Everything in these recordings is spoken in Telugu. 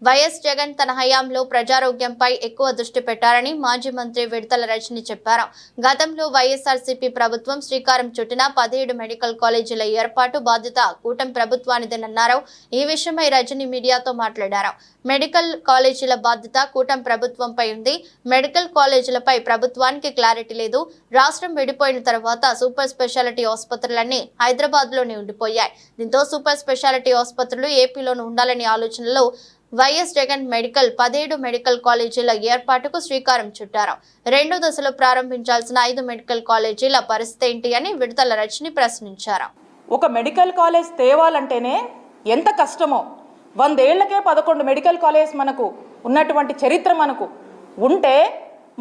వైఎస్ జగన్ తన హయాంలో ప్రజారోగ్యంపై ఎక్కువ దృష్టి పెట్టారని మాజీ మంత్రి విడతల రజని చెప్పారు. గతంలో వైఎస్ఆర్సీపీ ప్రభుత్వం శ్రీకారం చుట్టిన 17 మెడికల్ కాలేజీల ఏర్పాటు బాధ్యత కూటమి ప్రభుత్వానిదేనన్నారు. ఈ విషయమై రజని మీడియాతో మాట్లాడారు. మెడికల్ కాలేజీల బాధ్యత కూటమి ప్రభుత్వంపై ఉంది. మెడికల్ కాలేజీలపై ప్రభుత్వానికి క్లారిటీ లేదు. రాష్ట్రం విడిపోయిన తర్వాత సూపర్ స్పెషాలిటీ ఆసుపత్రులన్నీ హైదరాబాద్లోనే ఉండిపోయాయి. దీంతో సూపర్ స్పెషాలిటీ ఆసుపత్రులు ఏపీలోనే ఉండాలనే ఆలోచనలో వైఎస్ జగన్ 17 మెడికల్ కాలేజీల ఏర్పాటుకు శ్రీకారం చుట్టారు. రెండో దశలో ప్రారంభించాల్సిన 5 మెడికల్ కాలేజీల పరిస్థితి ఏంటి అని విడతల రజని ప్రశ్నించారు. ఒక మెడికల్ కాలేజ్ తేవాలంటేనే ఎంత కష్టమో, 100 ఏళ్లకే 11 మెడికల్ కాలేజ్ మనకు ఉన్నటువంటి చరిత్ర మనకు ఉంటే,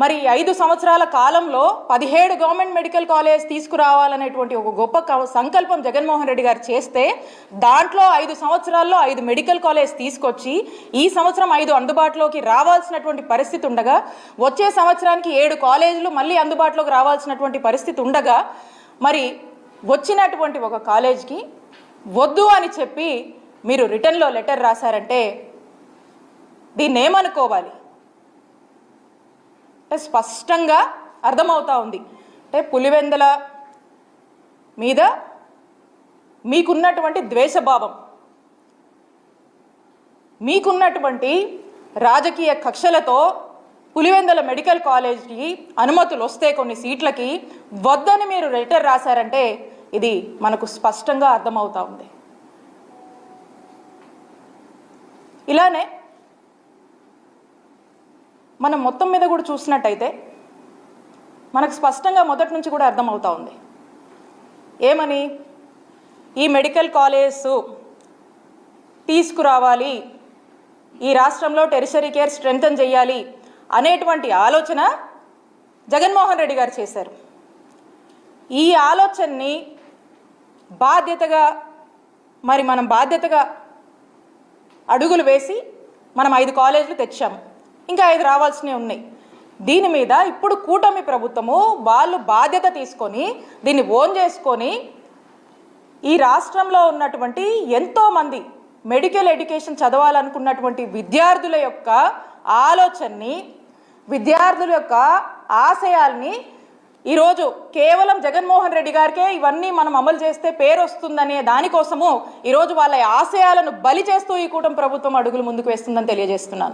మరి 5 సంవత్సరాల కాలంలో 17 గవర్నమెంట్ మెడికల్ కాలేజ్ తీసుకురావాలనేటువంటి ఒక గొప్ప సంకల్పం జగన్మోహన్ రెడ్డి గారు చేస్తే, దాంట్లో 5 సంవత్సరాల్లో 5 మెడికల్ కాలేజ్ తీసుకొచ్చి ఈ సంవత్సరం 5 అందుబాటులోకి రావాల్సినటువంటి పరిస్థితి ఉండగా, వచ్చే సంవత్సరానికి 7 కాలేజీలు మళ్ళీ అందుబాటులోకి రావాల్సినటువంటి పరిస్థితి ఉండగా, మరి వచ్చినటువంటి ఒక కాలేజ్కి వద్దు అని చెప్పి మీరు రిటర్న్లో లెటర్ రాశారంటే దీన్ని ఏమనుకోవాలి? స్పష్టంగా అర్థమవుతా ఉంది. అంటే పులివెందుల మీద మీకున్నటువంటి ద్వేషభావం, మీకున్నటువంటి రాజకీయ కక్షలతో పులివెందుల మెడికల్ కాలేజ్కి అనుమతులు వస్తే కొన్ని సీట్లకి వద్దని మీరు లెటర్ రాశారంటే ఇది మనకు స్పష్టంగా అర్థమవుతా ఉంది. ఇలానే మనం మొత్తం మీద కూడా చూసినట్టయితే మనకు స్పష్టంగా మొదటి నుంచి కూడా అర్థమవుతా ఉంది. ఏమని? ఈ మెడికల్ కాలేజ్ తీసుకురావాలి, ఈ రాష్ట్రంలో టెరిషరీ కేర్ స్ట్రెంథన్ చేయాలి అనేటువంటి ఆలోచన జగన్మోహన్ రెడ్డి గారు చేశారు. ఈ ఆలోచనని బాధ్యతగా మనం బాధ్యతగా అడుగులు వేసి మనం 5 కాలేజీలు తెచ్చాము. ఇంకా 5 రావాల్సినవి ఉన్నాయి. దీని మీద ఇప్పుడు కూటమి ప్రభుత్వము వాళ్ళు బాధ్యత తీసుకొని దీన్ని ఓన్ చేసుకొని ఈ రాష్ట్రంలో ఉన్నటువంటి ఎంతోమంది మెడికల్ ఎడ్యుకేషన్ చదవాలనుకున్నటువంటి విద్యార్థుల యొక్క ఆలోచనని, విద్యార్థుల యొక్క ఆశయాల్ని ఈరోజు కేవలం జగన్మోహన్ రెడ్డి గారికే ఇవన్నీ మనం అమలు చేస్తే పేరు వస్తుందనే దానికోసము ఈరోజు వాళ్ళ ఆశయాలను బలి చేస్తూ ఈ కూటమి ప్రభుత్వం అడుగులు ముందుకు వేస్తుందని తెలియజేస్తున్నాను.